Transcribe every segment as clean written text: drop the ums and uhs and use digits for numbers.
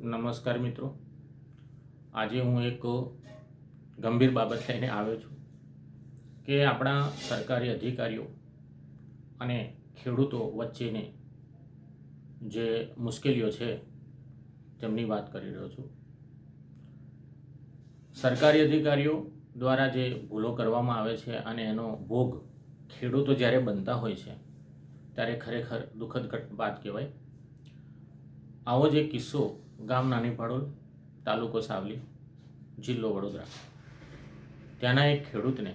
નમસ્કાર મિત્રો, આજે હું એક ગંભીર બાબત લઈને આવ્યો છું કે આપણા સરકારી અધિકારીઓ અને ખેડૂતો વચ્ચેની જે મુશ્કેલીઓ છે તેમની વાત કરી રહ્યો છું. સરકારી અધિકારીઓ દ્વારા જે ભૂલો કરવામાં આવે છે અને એનો ભોગ ખેડૂતો જ્યારે બનતા હોય છે ત્યારે ખરેખર દુઃખદ વાત કહેવાય. આવો જ એક કિસ્સો ગામ નાની પાડોલ, તાલુકો સાવલી, જિલ્લો વડોદરા. ત્યાંના એક ખેડૂતને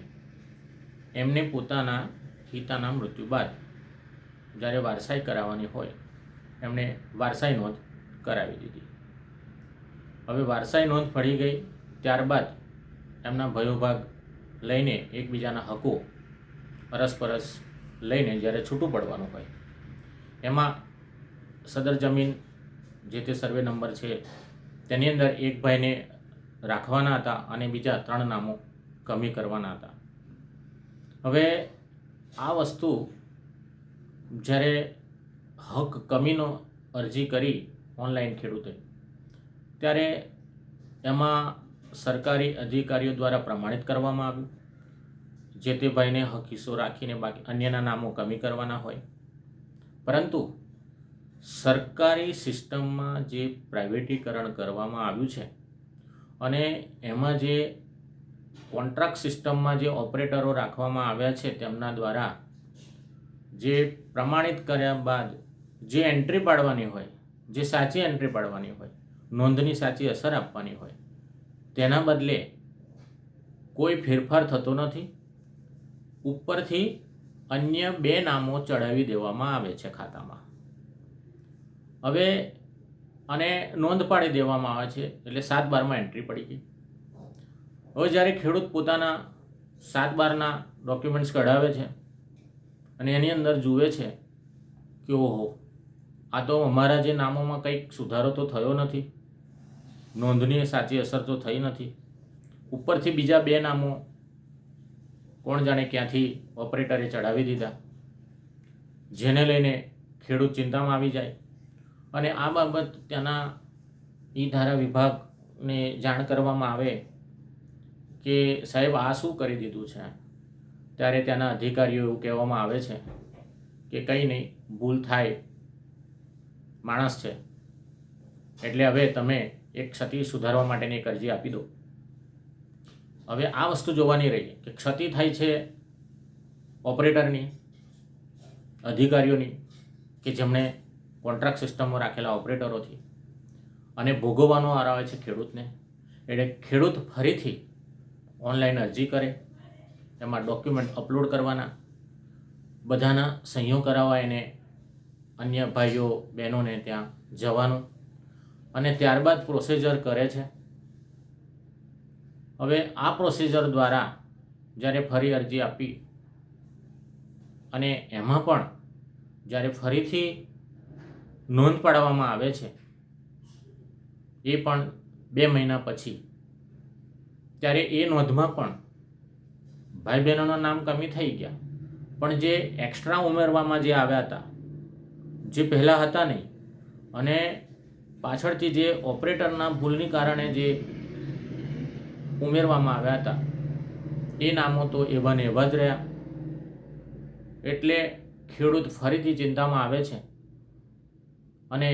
એમને પોતાના પિતાના મૃત્યુ બાદ જ્યારે વારસાઈ કરાવવાની હોય એમણે વારસાઈ નોંધ કરાવી દીધી. હવે વારસાઈ નોંધ પડી ગઈ ત્યારબાદ એમના ભયોભાગ લઈને એકબીજાના હકો અરસપરસ લઈને જ્યારે છૂટું પડવાનું હોય એમાં સદર જમીન જે તે સર્વે નંબર છે તેની અંદર એક ભાઈને રાખવાના હતા અને બીજા 3 નામો કમી કરવાના હતા. હવે આ વસ્તુ જ્યારે હક કમીનો અરજી કરી ઓનલાઈન ખેડૂતે ત્યારે એમાં સરકારી અધિકારીઓ દ્વારા પ્રમાણિત કરવામાં આવ્યું જે તે ભાઈને હક હિસ્સો રાખીને બાકી અન્યના નામો કમી કરવાના હોય. પરંતુ સરકારી સિસ્ટમમાં જે પ્રાઇવેટીકરણ કરવામાં આવ્યું છે અને એમાં જે કોન્ટ્રાક્ટ સિસ્ટમમાં જે ઓપરેટરો રાખવામાં આવ્યા છે તેમના દ્વારા જે પ્રમાણિત કર્યા બાદ જે એન્ટ્રી પાડવાની હોય, જે સાચી એન્ટ્રી પાડવાની હોય, નોંધની સાચી અસર આપવાની હોય, તેના બદલે કોઈ ફેરફાર થતો નથી. ઉપરથી અન્ય 2 નામો ચડાવી દેવામાં આવે છે ખાતામાં. હવે અને નોંધ પાડી દેવામાં આવે છે એટલે 7/12માં એન્ટ્રી પડી ગઈ. હવે જ્યારે ખેડૂત પોતાના 7/12ના ડોક્યુમેન્ટ્સ કઢાવે છે અને એની અંદર જુએ છે કે ઓહો, આ તો અમારા જે નામોમાં કંઈક સુધારો તો થયો નથી, નોંધની સાચી અસર તો થઈ નથી, ઉપરથી બીજા 2 નામો કોણ જાણે ક્યાંથી ઓપરેટરે ચડાવી દીધા, જેને લઈને ખેડૂત ચિંતામાં આવી જાય અને આ બાબત ત્યાંના ધારા વિભાગને જાણ કરવામાં આવે કે સાહેબ આ શું કરી દીધું છે. ત્યારે ત્યાંના અધિકારીઓ એવું કહેવામાં આવે છે કે કંઈ નહીં, ભૂલ થાય, માણસ છે, એટલે હવે તમે એક ક્ષતિ સુધારવા માટેની એક અરજી આપી દો. હવે આ વસ્તુ જોવાની રહી કે ક્ષતિ થાય છે ઓપરેટરની, અધિકારીઓની કે જેમણે કોન્ટ્રાક્ટ સિસ્ટમમાં રાખેલા ઓપરેટરોથી, અને ભોગવવાનો વારો આવે છે ખેડૂતને. એટલે ખેડૂત ફરીથી ઓનલાઈન અરજી કરે, એમાં ડોક્યુમેન્ટ અપલોડ કરવાના, બધાના સહીઓ કરાવવા, એને અન્ય ભાઈઓ બહેનોને ત્યાં જવાનું અને ત્યારબાદ પ્રોસિજર કરે છે. હવે આ પ્રોસિજર દ્વારા જ્યારે ફરી અરજી આપી અને એમાં પણ જ્યારે ફરીથી નોંધ પાડવામાં આવે છે એ પણ 2 મહિના પછી, ત્યારે એ નોંધમાં પણ ભાઈ બહેનોના નામ કમી થઈ ગયા, પણ જે એક્સ્ટ્રા ઉમેરવામાં જે આવ્યા હતા, જે પહેલાં હતા નહીં, અને પાછળથી જે ઓપરેટરના ભૂલની કારણે જે ઉમેરવામાં આવ્યા હતા એ નામો તો એવા ને એવા જ રહ્યા. એટલે ખેડૂત ફરીથી ચિંતામાં આવે છે અને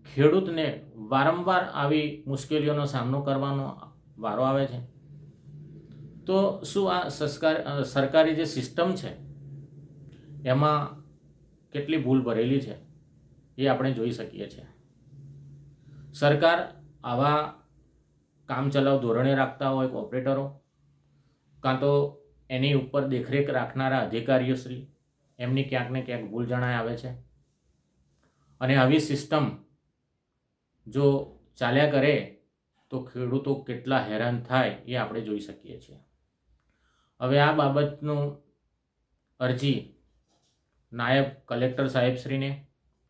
ખેડૂતને વારંવાર આવી મુશ્કેલીઓનો સામનો કરવાનો વારો આવે છે. તો શું આ સરકારી જે સિસ્ટમ છે એમાં કેટલી ભૂલ ભરેલી છે એ આપણે જોઈ શકીએ છીએ. સરકાર આવા કામચલાઉ ધોરણે રાખતા હોય ઓપરેટરો, કાં તો એની ઉપર દેખરેખ રાખનારા અધિકારીઓશ્રી, એમની ક્યાંક ને ક્યાંક ભૂલ જણાય આવે છે. અને આવી સિસ્ટમ જો ચાલ્યા કરે તો ખેડૂતો કેટલા હેરાન થાય એ આપણે જોઈ શકીએ છીએ. હવે આ બાબતનું અરજી નાયબ કલેક્ટર સાહેબશ્રીને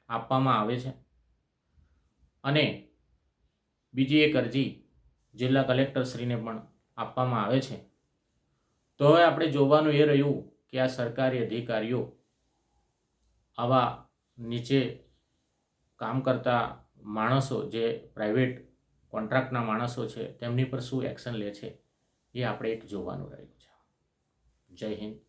આપવામાં આવે છે અને બીજી એક અરજી જિલ્લા કલેક્ટરશ્રીને પણ આપવામાં આવે છે. તો હવે આપણે જોવાનું એ રહ્યું કે આ સરકારી અધિકારીઓ આવા નીચે કામ કરતા માણસો જે પ્રાઇવેટ કોન્ટ્રાક્ટના માણસો છે તેમની પર શું એક્શન લે છે એ આપણે એક જોવાનું રહ્યું છે. જય હિન્દ.